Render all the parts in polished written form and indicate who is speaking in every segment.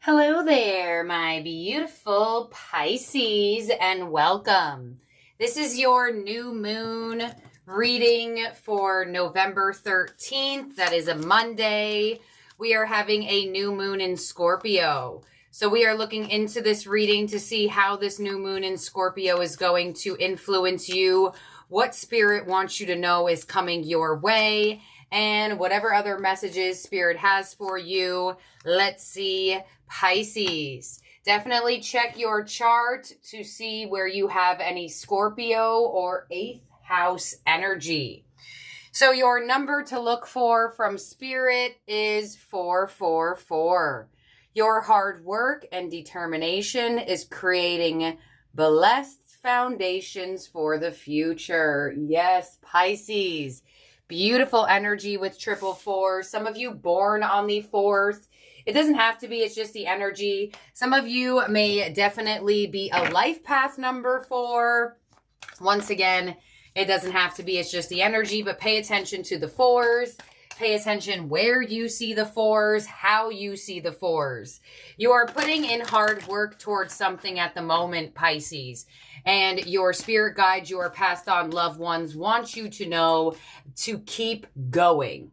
Speaker 1: Hello there, my beautiful Pisces, and welcome. This is your new moon reading for November 13th. That is a Monday. We are having a new moon in Scorpio. So we are looking into this reading to see how this new moon in Scorpio is going to influence you, what spirit wants you to know is coming your way, and whatever other messages spirit has for you. Let's see, Pisces. Definitely check your chart to see where you have any Scorpio or 8th house energy. So your number to look for from spirit is 444. Your hard work and determination is creating blessed foundations for the future. Yes, Pisces. Beautiful energy with 444. Some of you born on the 4th. It doesn't have to be, it's just the energy. Some of you may definitely be a life path number 4. Once again, it doesn't have to be, it's just the energy, but pay attention to the 4s. Pay attention where you see the 4s, how you see the 4s. You are putting in hard work towards something at the moment, Pisces. And your spirit guides, your passed on loved ones want you to know to keep going.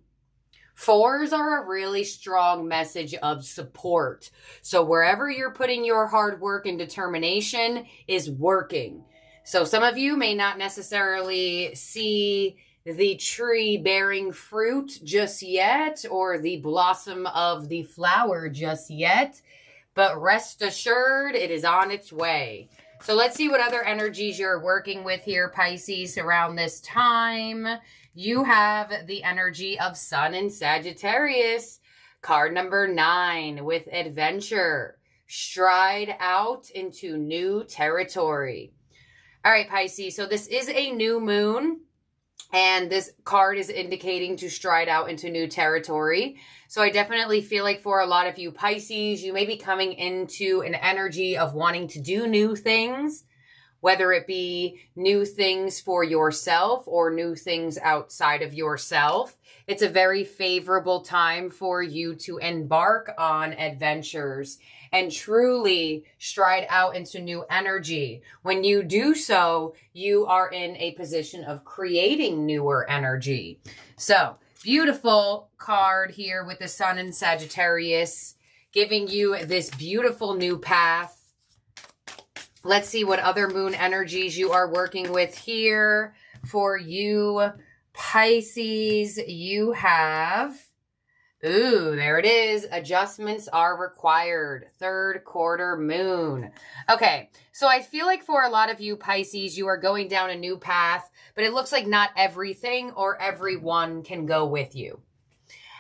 Speaker 1: 4s are a really strong message of support. So wherever you're putting your hard work and determination is working. So some of you may not necessarily see the tree bearing fruit just yet, or the blossom of the flower just yet, but rest assured it is on its way. So let's see what other energies you're working with here, Pisces, around this time. You have the energy of Sun in Sagittarius, card number 9, with adventure. Stride out into new territory. All right, Pisces, so this is a new moon, and this card is indicating to stride out into new territory. So I definitely feel like for a lot of you Pisces, you may be coming into an energy of wanting to do new things, whether it be new things for yourself or new things outside of yourself. It's a very favorable time for you to embark on adventures and truly stride out into new energy. When you do so, you are in a position of creating newer energy. So, beautiful card here with the Sun in Sagittarius, giving you this beautiful new path. Let's see what other moon energies you are working with here. For you, Pisces, you have... Ooh, there it is. Adjustments are required. 3rd quarter moon. Okay, so I feel like for a lot of you Pisces, you are going down a new path, but it looks like not everything or everyone can go with you.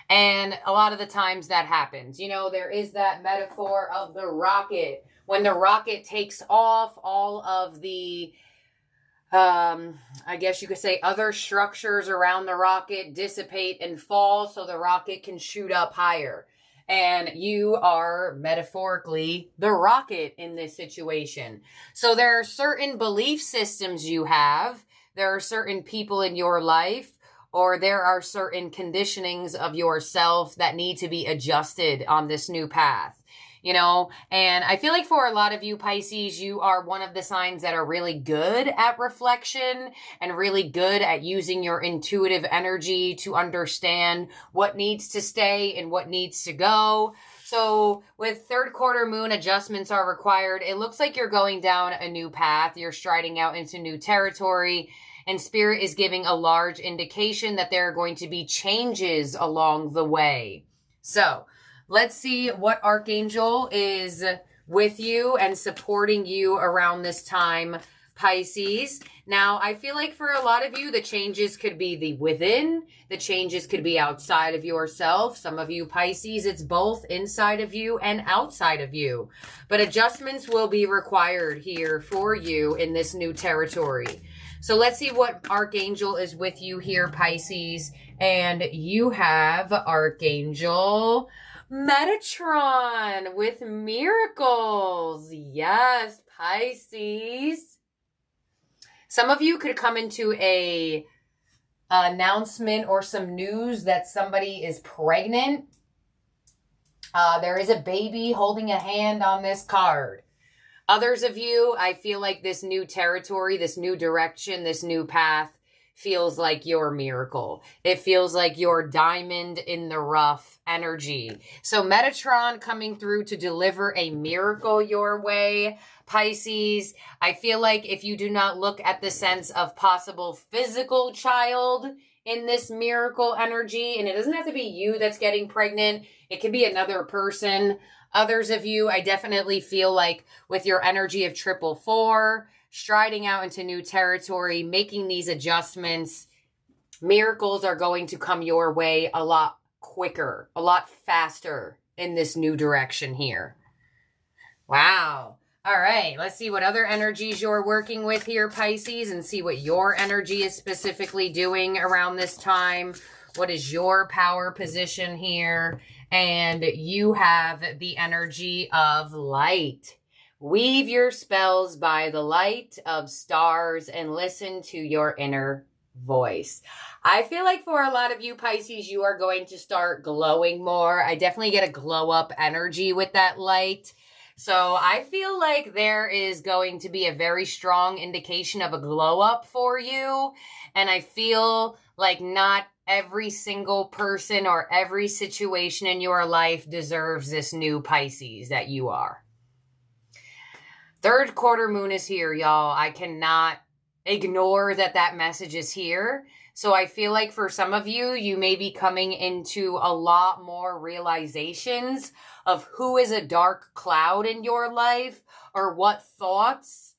Speaker 1: And a lot of the times that happens. You know, there is that metaphor of the rocket. When the rocket takes off, all of the I guess you could say other structures around the rocket dissipate and fall so the rocket can shoot up higher. And you are metaphorically the rocket in this situation. So there are certain belief systems you have. There are certain people in your life, or there are certain conditionings of yourself that need to be adjusted on this new path. You know, and I feel like for a lot of you Pisces, you are one of the signs that are really good at reflection and really good at using your intuitive energy to understand what needs to stay and what needs to go. So with 3rd quarter moon, adjustments are required. It looks like you're going down a new path. You're striding out into new territory, and Spirit is giving a large indication that there are going to be changes along the way. So let's see what archangel is with you and supporting you around this time, Pisces. Now, I feel like for a lot of you, the changes could be the within, the changes could be outside of yourself. Some of you Pisces, it's both inside of you and outside of you. But adjustments will be required here for you in this new territory. So let's see what archangel is with you here, Pisces. And you have Archangel Metatron with miracles. Yes, Pisces. Some of you could come into a announcement or some news that somebody is pregnant. There is a baby holding a hand on this card. Others of you, I feel like this new territory, this new direction, this new path feels like your miracle. It feels like your diamond in the rough energy. So Metatron coming through to deliver a miracle your way, Pisces. I feel like if you do not look at the sense of possible physical child in this miracle energy, and it doesn't have to be you that's getting pregnant, it could be another person. Others of you, I definitely feel like with your energy of 444, striding out into new territory, making these adjustments, miracles are going to come your way a lot quicker, a lot faster in this new direction here. Wow. All right, let's see what other energies you're working with here, Pisces, and see what your energy is specifically doing around this time. What is your power position here? And you have the energy of light. Weave your spells by the light of stars and listen to your inner voice. I feel like for a lot of you, Pisces, you are going to start glowing more. I definitely get a glow up energy with that light. So I feel like there is going to be a very strong indication of a glow up for you. And I feel like not every single person or every situation in your life deserves this new Pisces that you are. Third quarter moon is here, y'all. I cannot ignore that message is here. So I feel like for some of you, you may be coming into a lot more realizations of who is a dark cloud in your life, or what thoughts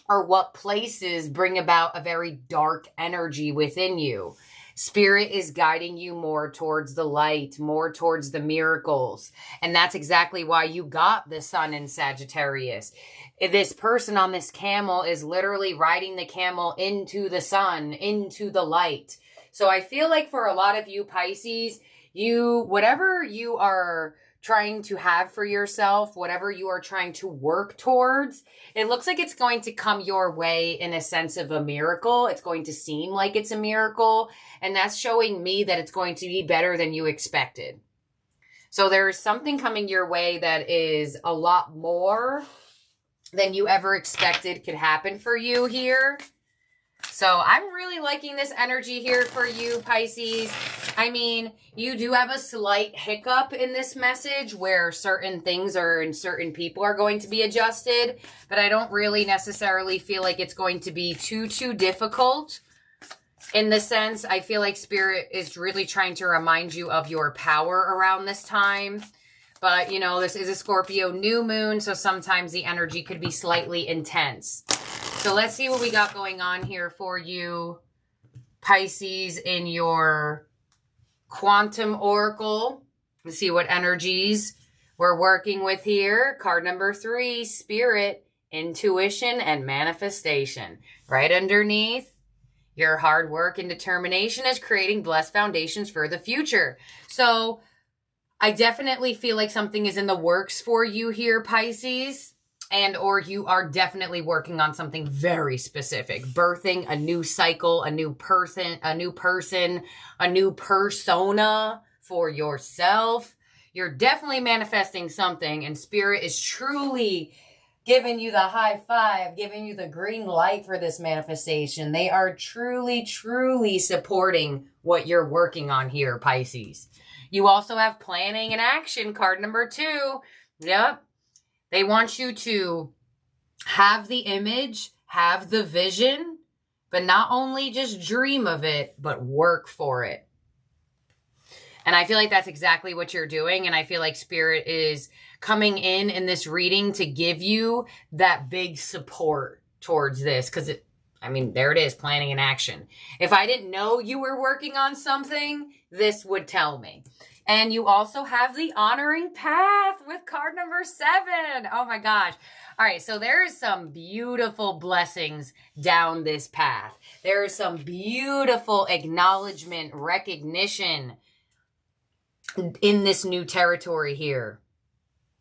Speaker 1: or what places bring about a very dark energy within you. Spirit is guiding you more towards the light, more towards the miracles. And that's exactly why you got the sun in Sagittarius. This person on this camel is literally riding the camel into the sun, into the light. So I feel like for a lot of you, Pisces, whatever you are trying to have for yourself, whatever you are trying to work towards, it looks like it's going to come your way in a sense of a miracle. It's going to seem like it's a miracle. And that's showing me that it's going to be better than you expected. So there's something coming your way that is a lot more than you ever expected could happen for you here. So I'm really liking this energy here for you, Pisces. I mean, you do have a slight hiccup in this message where certain things and certain people are going to be adjusted, but I don't really necessarily feel like it's going to be too difficult. In the sense, I feel like Spirit is really trying to remind you of your power around this time. But, you know, this is a Scorpio new moon, so sometimes the energy could be slightly intense. So let's see what we got going on here for you, Pisces, in your quantum oracle. Let's see what energies we're working with here. Card number 3, Spirit, intuition, and manifestation. Right underneath, your hard work and determination is creating blessed foundations for the future. So I definitely feel like something is in the works for you here, Pisces, and or you are definitely working on something very specific, birthing a new cycle, a new person, a new persona for yourself. You're definitely manifesting something, and Spirit is truly giving you the high five, giving you the green light for this manifestation. They are truly supporting what you're working on here, Pisces. You also have planning and action, card number 2. Yep. They want you to have the image, have the vision, but not only just dream of it, but work for it. And I feel like that's exactly what you're doing. And I feel like Spirit is coming in this reading to give you that big support towards this. Because there it is, planning and action. If I didn't know you were working on something, this would tell me. And you also have the honoring path with card number 7. Oh my gosh. All right, so there is some beautiful blessings down this path. There is some beautiful acknowledgement, recognition in this new territory here,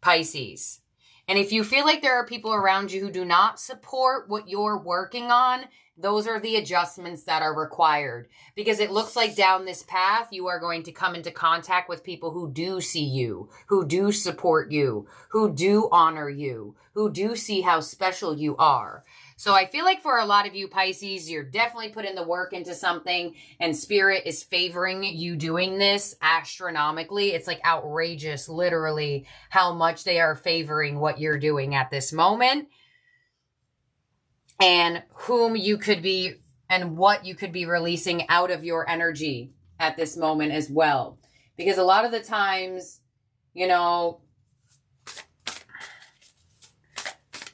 Speaker 1: Pisces. And if you feel like there are people around you who do not support what you're working on, those are the adjustments that are required, because it looks like down this path, you are going to come into contact with people who do see you, who do support you, who do honor you, who do see how special you are. So I feel like for a lot of you Pisces, you're definitely putting the work into something, and Spirit is favoring you doing this astronomically. It's like outrageous, literally, how much they are favoring what you're doing at this moment, and whom you could be and what you could be releasing out of your energy at this moment as well. Because a lot of the times, you know,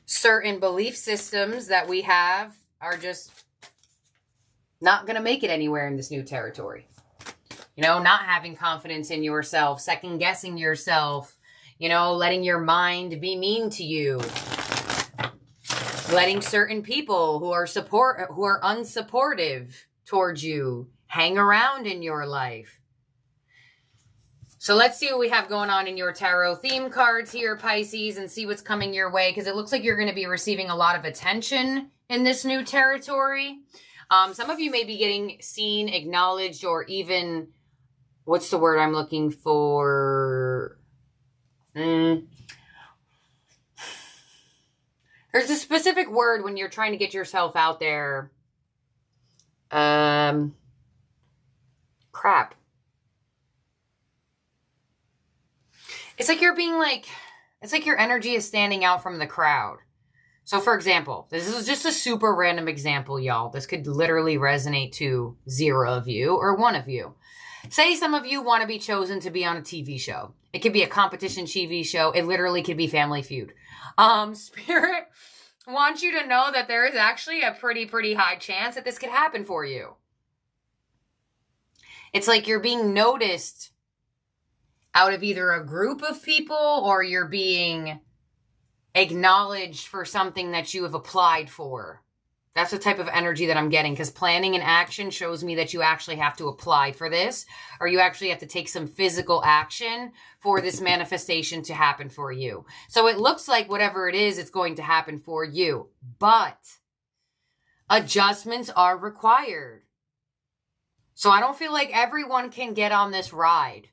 Speaker 1: certain belief systems that we have are just not going to make it anywhere in this new territory. You know, not having confidence in yourself, second guessing yourself, you know, letting your mind be mean to you, letting certain people who are unsupportive towards you hang around in your life. So let's see what we have going on in your tarot theme cards here, Pisces, and see what's coming your way, because it looks like you're going to be receiving a lot of attention in this new territory. Some of you may be getting seen, acknowledged, or even, what's the word I'm looking for? There's a specific word when you're trying to get yourself out there. Crap. It's like you're being like, it's like your energy is standing out from the crowd. So for example, this is just a super random example, y'all. This could literally resonate to 0 of you or 1 of you. Say some of you want to be chosen to be on a TV show. It could be a competition TV show. It literally could be Family Feud. Spirit wants you to know that there is actually a pretty high chance that this could happen for you. It's like you're being noticed out of either a group of people, or you're being acknowledged for something that you have applied for. That's the type of energy that I'm getting, because planning and action shows me that you actually have to apply for this, or you actually have to take some physical action for this manifestation to happen for you. So it looks like whatever it is, it's going to happen for you, but adjustments are required. So I don't feel like everyone can get on this ride.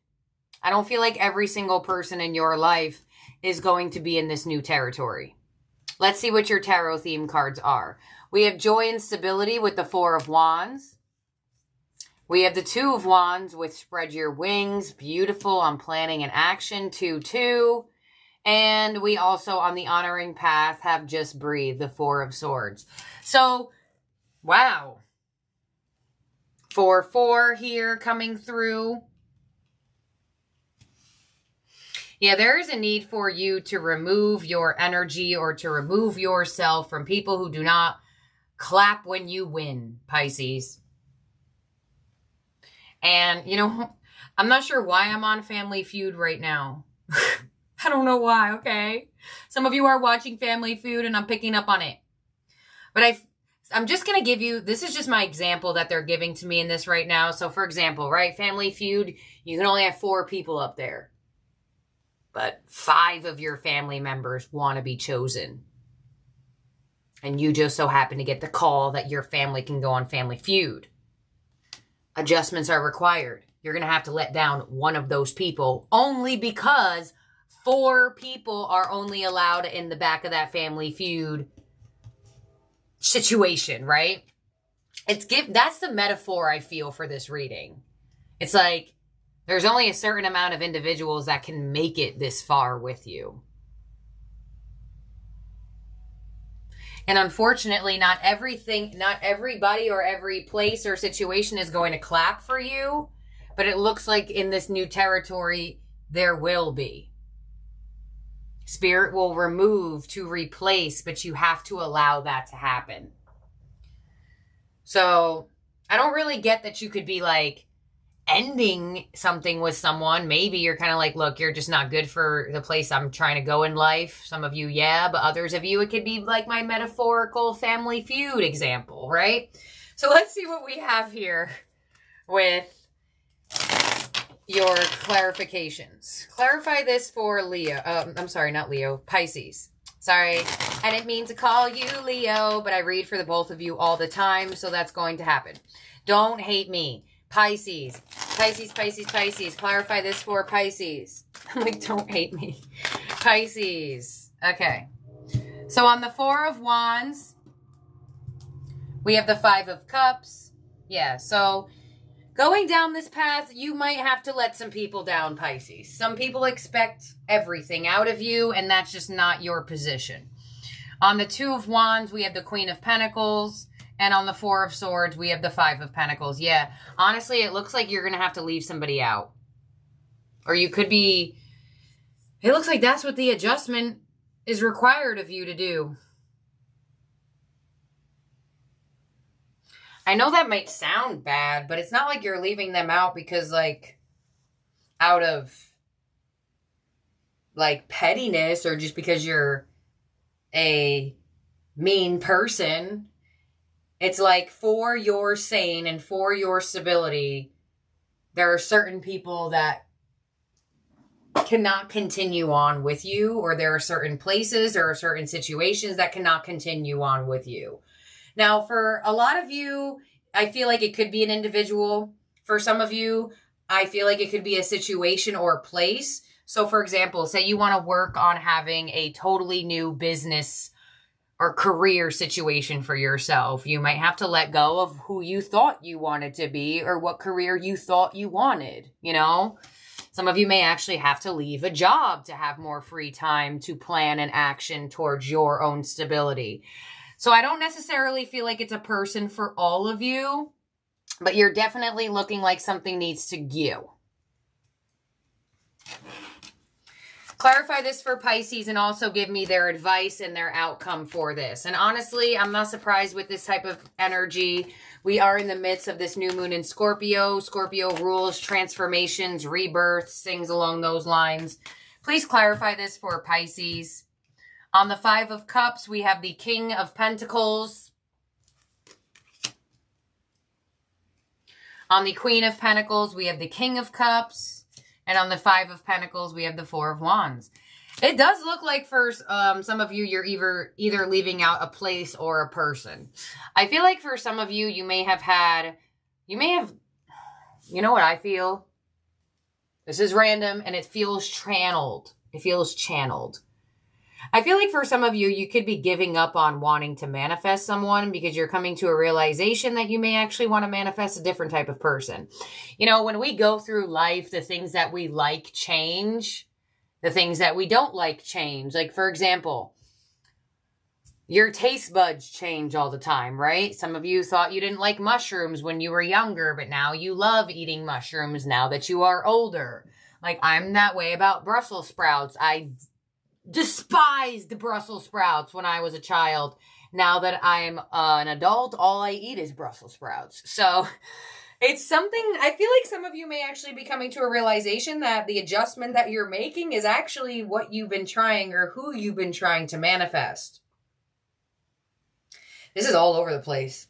Speaker 1: I don't feel like every single person in your life is going to be in this new territory. Let's see what your tarot theme cards are. We have joy and stability with the 4 of Wands. We have the 2 of Wands with spread your wings. Beautiful on planning and action. 2-2. And we also on the honoring path have just breathe. The 4 of Swords. So, wow. 4-4 here coming through. Yeah, there is a need for you to remove your energy or to remove yourself from people who do not clap when you win, Pisces. And, you know, I'm not sure why I'm on Family Feud right now. I don't know why, okay? Some of you are watching Family Feud and I'm picking up on it. But I'm just going to give you, this is just my example that they're giving to me in this right now. So, for example, right, Family Feud, you can only have 4 people up there. But 5 of your family members want to be chosen. And you just so happen to get the call that your family can go on Family Feud. Adjustments are required. You're going to have to let down 1 of those people only because 4 people are only allowed in the back of that Family Feud situation, right? That's the metaphor I feel for this reading. It's like, there's only a certain amount of individuals that can make it this far with you. And unfortunately, not everybody or every place or situation is going to clap for you. But it looks like in this new territory, there will be. Spirit will remove to replace, but you have to allow that to happen. So, I don't really get that you could be like, ending something with someone. Maybe you're kind of like, look, you're just not good for the place I'm trying to go in life. Some of you, yeah, but others of you, it could be like my metaphorical Family Feud example, right? So let's see what we have here with your clarifications. Clarify this for Leo. I'm sorry, not Leo, Pisces. Sorry. I didn't mean to call you Leo, but I read for the both of you all the time, so that's going to happen. Don't hate me. Pisces. Pisces, Pisces, Pisces. Clarify this for Pisces. I'm like, don't hate me. Pisces. Okay. So on the Four of Wands, we have the Five of Cups. Yeah, so going down this path, you might have to let some people down, Pisces. Some people expect everything out of you, and that's just not your position. On the Two of Wands, we have the Queen of Pentacles. And on the Four of Swords, we have the Five of Pentacles. Yeah, honestly, it looks like you're going to have to leave somebody out. Or you could be... It looks like that's what the adjustment is required of you to do. I know that might sound bad, but it's not like you're leaving them out because, like, out of, like, pettiness or just because you're a mean person. It's like for your sane and for your stability, there are certain people that cannot continue on with you, or there are certain places or certain situations that cannot continue on with you. Now, for a lot of you, I feel like it could be an individual. For some of you, I feel like it could be a situation or a place. So, for example, say you want to work on having a totally new business or career situation for yourself. You might have to let go of who you thought you wanted to be or what career you thought you wanted, you know? Some of you may actually have to leave a job to have more free time to plan an action towards your own stability. So I don't necessarily feel like it's a person for all of you, but you're definitely looking like something needs to give. Clarify this for Pisces and also give me their advice and their outcome for this. And honestly, I'm not surprised with this type of energy. We are in the midst of this new moon in Scorpio. Scorpio rules transformations, rebirths, things along those lines. Please clarify this for Pisces. On the Five of Cups, we have the King of Pentacles. On the Queen of Pentacles, we have the King of Cups. And on the Five of Pentacles, we have the Four of Wands. It does look like for some of you, you're either leaving out a place or a person. I feel like for some of you, you may have, you know what I feel? This is random and it feels channeled. It feels channeled. I feel like for some of you, you could be giving up on wanting to manifest someone because you're coming to a realization that you may actually want to manifest a different type of person. You know, when we go through life, the things that we like change. The things that we don't like change. Like, for example, your taste buds change all the time, right? Some of you thought you didn't like mushrooms when you were younger, but now you love eating mushrooms now that you are older. Like, I'm that way about Brussels sprouts. I despised Brussels sprouts when I was a child. Now that I'm an adult, all I eat is Brussels sprouts. So it's something, I feel like some of you may actually be coming to a realization that the adjustment that you're making is actually what you've been trying or who you've been trying to manifest. This is all over the place.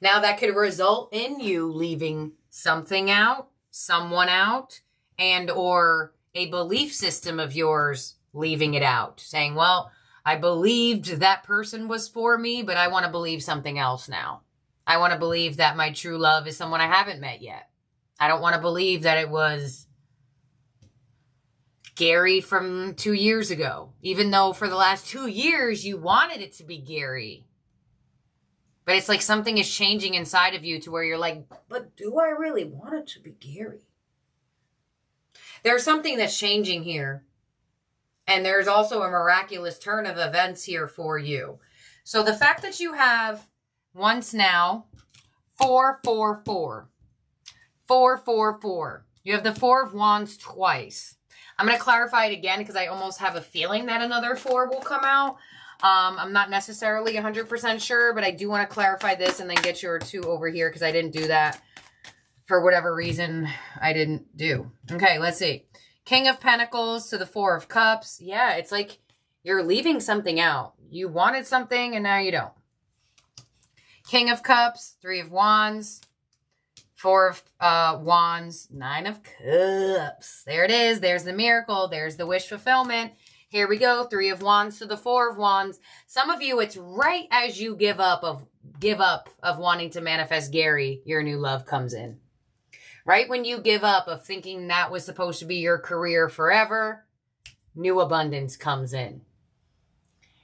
Speaker 1: Now that could result in you leaving something out, someone out, and or a belief system of yours leaving it out. Saying, well, I believed that person was for me, but I want to believe something else now. I want to believe that my true love is someone I haven't met yet. I don't want to believe that it was Gary from 2 years ago. Even though for the last 2 years you wanted it to be Gary. But it's like something is changing inside of you to where you're like, but do I really want it to be Gary? There's something that's changing here. And there's also a miraculous turn of events here for you. So the fact that you have once now 4, 4, 4. 4, 4, 4. You have the Four of Wands twice. I'm going to clarify it again because I almost have a feeling that another 4 will come out. I'm not necessarily 100% sure, but I do want to clarify this and then get your 2 over here because I didn't do that. For whatever reason, I didn't do. Okay, let's see. King of Pentacles to the Four of Cups. Yeah, it's like you're leaving something out. You wanted something and now you don't. King of Cups, 3 of Wands, Four of Wands, Nine of Cups. There it is. There's the miracle. There's the wish fulfillment. Here we go. Three of Wands to the Four of Wands. Some of you, it's right as you give up of wanting to manifest Gary, your new love comes in. Right when you give up of thinking that was supposed to be your career forever, new abundance comes in.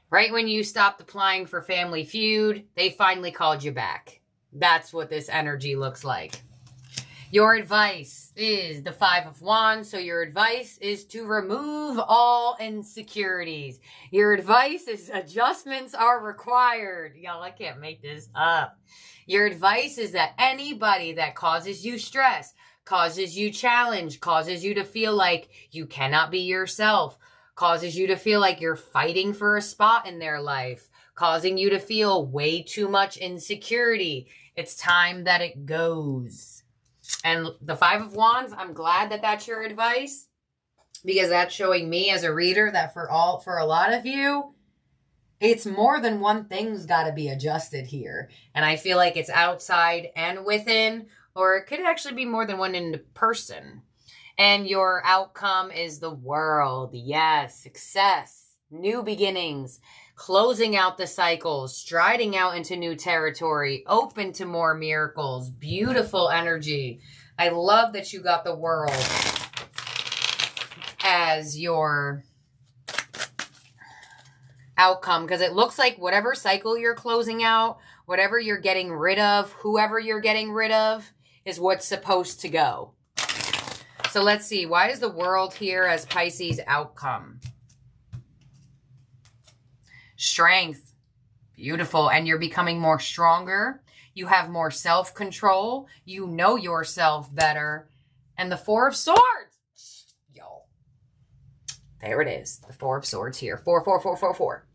Speaker 1: Right when you stopped applying for Family Feud, they finally called you back. That's what this energy looks like. Your advice is the Five of Wands. So your advice is to remove all insecurities. Your advice is adjustments are required. Y'all, I can't make this up. Your advice is that anybody that causes you stress, causes you challenge, causes you to feel like you cannot be yourself, causes you to feel like you're fighting for a spot in their life, causing you to feel way too much insecurity, it's time that it goes. And the Five of Wands, I'm glad that that's your advice, because that's showing me as a reader that for a lot of you, it's more than one thing's got to be adjusted here. And I feel like it's outside and within, or it could actually be more than one in person. And your outcome is the World. Yes, success, new beginnings, closing out the cycles, striding out into new territory, open to more miracles, beautiful energy. I love that you got the World as your outcome, because it looks like whatever cycle you're closing out, whatever you're getting rid of, whoever you're getting rid of is what's supposed to go. So let's see. Why is the World here as Pisces outcome? Strength. Beautiful. And you're becoming more stronger. You have more self-control. You know yourself better. And the Four of Swords. Yo. There it is. The Four of Swords here. 4, 4, 4, 4, 4.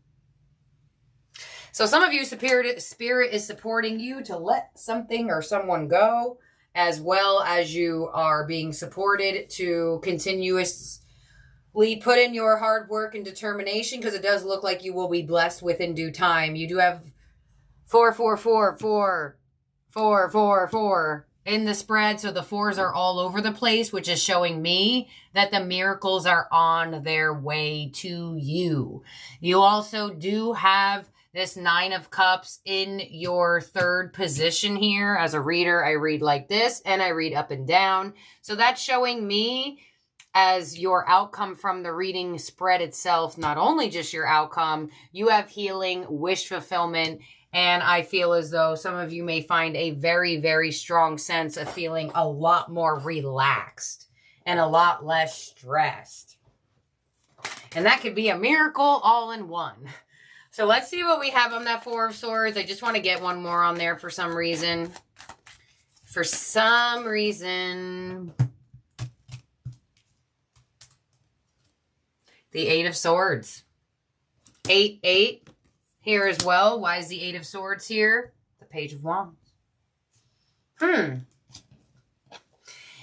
Speaker 1: So some of you, Spirit is supporting you to let something or someone go, as well as you are being supported to continuously put in your hard work and determination, because it does look like you will be blessed within due time. You do have 4, 4, 4, 4, 4, 4, 4 in the spread. So the fours are all over the place, which is showing me that the miracles are on their way to you. You also do have this Nine of Cups in your third position here. As a reader, I read like this and I read up and down. So that's showing me as your outcome from the reading spread itself, not only just your outcome, you have healing, wish fulfillment, and I feel as though some of you may find a very, very strong sense of feeling a lot more relaxed and a lot less stressed. And that could be a miracle all in one. So let's see what we have on that Four of Swords. I just want to get one more on there for some reason. For some reason. The Eight of Swords. 8, 8 here as well. Why is the Eight of Swords here? The Page of Wands.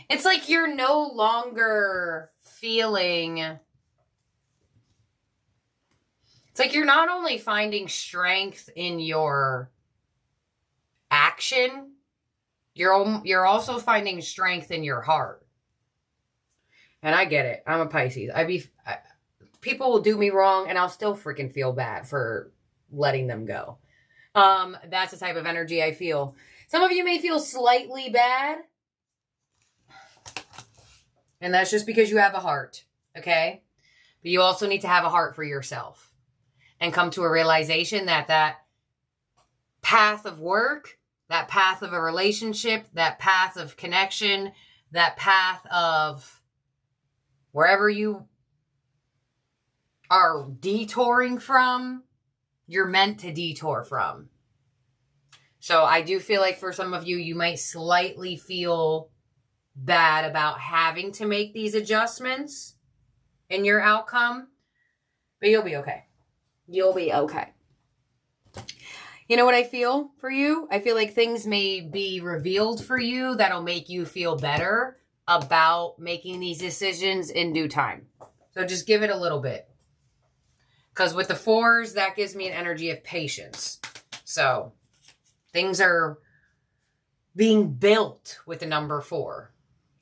Speaker 1: It's like you're no longer feeling... It's like you're not only finding strength in your action, you're also finding strength in your heart. And I get it. I'm a Pisces. People will do me wrong and I'll still freaking feel bad for letting them go. That's the type of energy I feel. Some of you may feel slightly bad. And that's just because you have a heart. Okay? But you also need to have a heart for yourself. And come to a realization that that path of work, that path of a relationship, that path of connection, that path of wherever you are detouring from, you're meant to detour from. So I do feel like for some of you, you might slightly feel bad about having to make these adjustments in your outcome, but you'll be okay. You'll be okay. You know what I feel for you? I feel like things may be revealed for you that'll make you feel better about making these decisions in due time. So just give it a little bit. Because with the fours, that gives me an energy of patience. So things are being built with the number 4.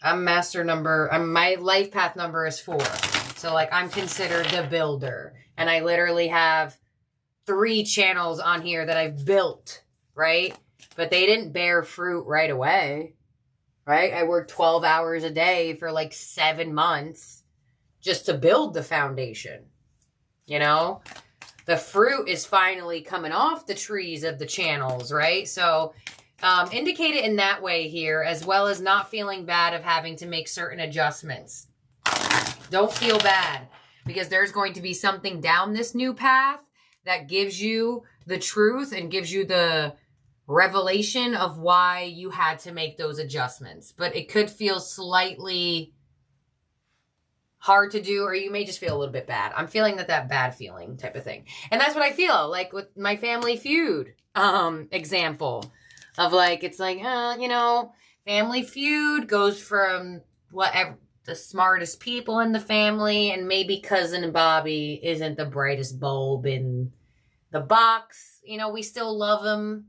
Speaker 1: My life path number is 4. So like I'm considered the builder, and I literally have 3 channels on here that I've built, right? But they didn't bear fruit right away, right? I worked 12 hours a day for like 7 months just to build the foundation, you know? The fruit is finally coming off the trees of the channels, right? So indicate it in that way here, as well as not feeling bad of having to make certain adjustments. Don't feel bad, because there's going to be something down this new path that gives you the truth and gives you the revelation of why you had to make those adjustments. But it could feel slightly hard to do, or you may just feel a little bit bad. I'm feeling that bad feeling type of thing. And that's what I feel like with my Family Feud example of like, it's like, you know, Family Feud goes from whatever, the smartest people in the family, and maybe Cousin Bobby isn't the brightest bulb in the box. You know, we still love him,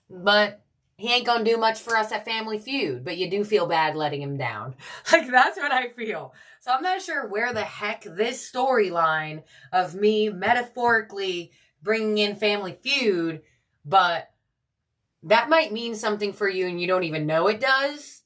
Speaker 1: but he ain't gonna do much for us at Family Feud, but you do feel bad letting him down. Like, that's what I feel. So I'm not sure where the heck this storyline of me metaphorically bringing in Family Feud, but that might mean something for you and you don't even know it does.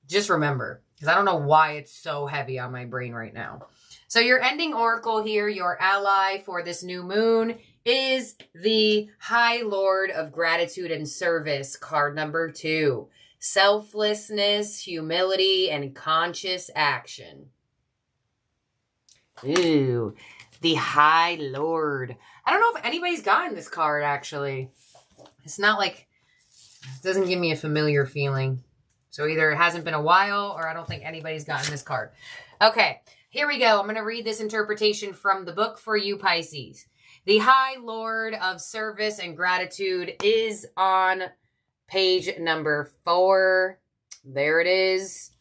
Speaker 1: Just remember, because I don't know why it's so heavy on my brain right now. So your ending oracle here, your ally for this new moon, is the High Lord of Gratitude and Service, card number 2. Selflessness, humility, and conscious action. Ooh, the High Lord. I don't know if anybody's gotten this card, actually. It's not like, it doesn't give me a familiar feeling. So either it hasn't been a while, or I don't think anybody's gotten this card. Okay, here we go. I'm going to read this interpretation from the book for you, Pisces. The High Lord of Service and Gratitude is on page number 4. There it is.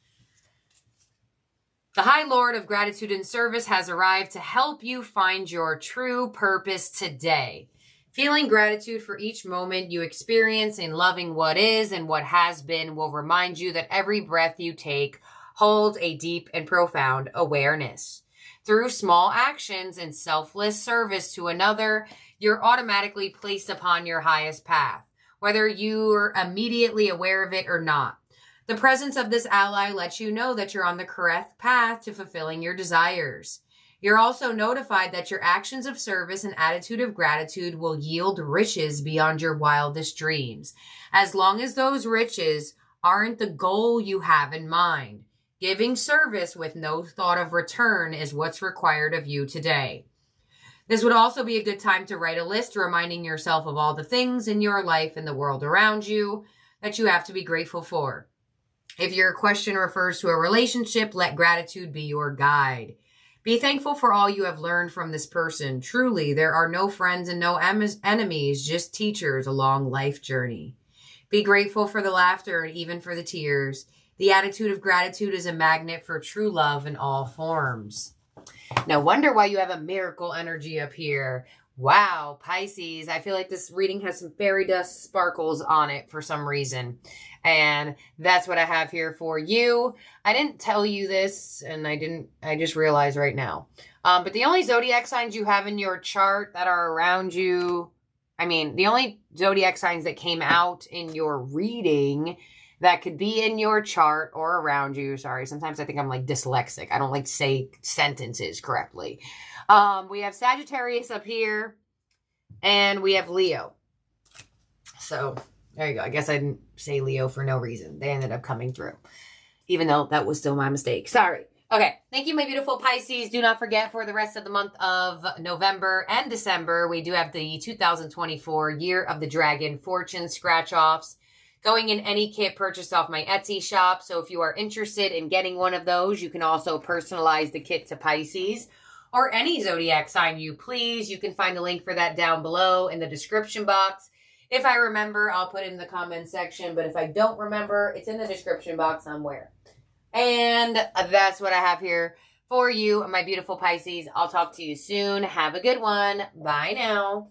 Speaker 1: The High Lord of Gratitude and Service has arrived to help you find your true purpose today. Feeling gratitude for each moment you experience in loving what is and what has been will remind you that every breath you take holds a deep and profound awareness. Through small actions and selfless service to another, you're automatically placed upon your highest path, whether you're immediately aware of it or not. The presence of this ally lets you know that you're on the correct path to fulfilling your desires. You're also notified that your actions of service and attitude of gratitude will yield riches beyond your wildest dreams, as long as those riches aren't the goal you have in mind. Giving service with no thought of return is what's required of you today. This would also be a good time to write a list reminding yourself of all the things in your life and the world around you that you have to be grateful for. If your question refers to a relationship, let gratitude be your guide. Be thankful for all you have learned from this person. Truly, there are no friends and no enemies, just teachers along life journey. Be grateful for the laughter and even for the tears. The attitude of gratitude is a magnet for true love in all forms. No wonder why you have a miracle energy up here. Wow, Pisces. I feel like this reading has some fairy dust sparkles on it for some reason. And that's what I have here for you. I didn't tell you this, and I just realized right now. But the only zodiac signs you have in your chart that are around you, the only zodiac signs that came out in your reading that could be in your chart or around you. Sorry, sometimes I think I'm like dyslexic. I don't like say sentences correctly. We have Sagittarius up here, and we have Leo. So there you go. I guess I didn't say Leo for no reason. They ended up coming through, even though that was still my mistake. Sorry. Okay. Thank you, my beautiful Pisces. Do not forget, for the rest of the month of November and December, we do have the 2024 Year of the Dragon Fortune Scratch-Offs going in any kit purchased off my Etsy shop. So if you are interested in getting one of those, you can also personalize the kit to Pisces or any zodiac sign you please. You can find the link for that down below in the description box. If I remember, I'll put it in the comment section. But if I don't remember, it's in the description box somewhere. And that's what I have here for you, my beautiful Pisces. I'll talk to you soon. Have a good one. Bye now.